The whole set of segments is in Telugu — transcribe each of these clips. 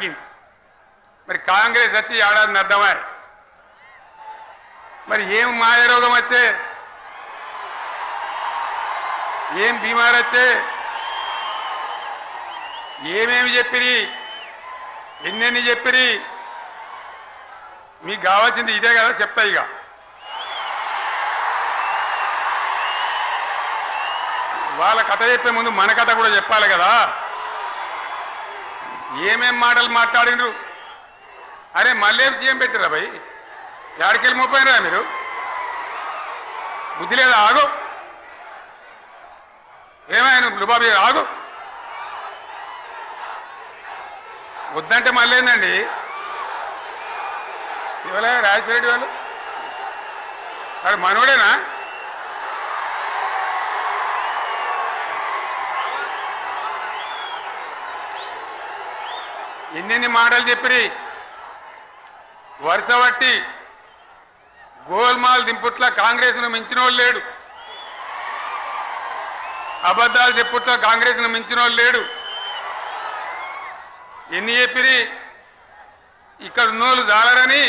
జరిగింది. మరి కాంగ్రెస్ వచ్చి ఏడాది అర్థమా మరి ఏం మాయరోగం వచ్చే ఏం బీమార్ వచ్చే ఏమేమి చెప్పిరి ఎన్నెన్ని చెప్పిరి మీకు కావాల్సింది ఇదే కదా చెప్తా. ఇక వాళ్ళ కథ చెప్పే ముందు మన కథ కూడా చెప్పాలి కదా. ఏమేం మాటలు మాట్లాడినరు. అరే మళ్ళేం సీఎం పెట్టిరా భయ్ యాడికెళ్ళి మోపోయినరా మీరు బుద్ధి లేదా ఆగు ఏమైనా లుబాబీ ఆగు వద్దంటే మళ్ళీ ఏందండి ఇవాళ రాజశేఖర వాళ్ళు అది మనోడేనా ఎన్నెన్ని మాటలు చెప్పిరి వరుస బట్టి గోల్మాల్ దింపుట్ల కాంగ్రెస్ను మించిన వాళ్ళు లేడు. అబద్ధాలు చెప్పుట్ల కాంగ్రెస్ను మించిన వాళ్ళు లేడు. ఎన్ని చెప్పిరి ఇక్కడ ఉన్నోళ్ళు జాలరని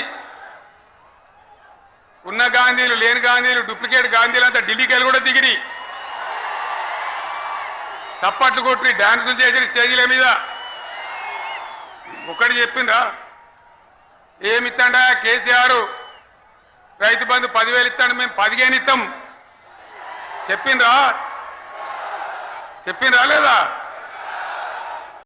ఉన్న గాంధీలు లేని గాంధీలు డూప్లికేట్ గాంధీలు అంతా ఢిల్లీకి కూడా దిగిరి సప్పట్లు కొట్టి డాన్సులు చేసి స్టేజీల మీద. ఒకటి చెప్పిండ్రా ఏమిత్తాడా కేసీఆర్ రైతు బంధు 10,000 ఇస్తాడు మేము 15 ఇస్తాం చెప్పిండ్రా లేదా?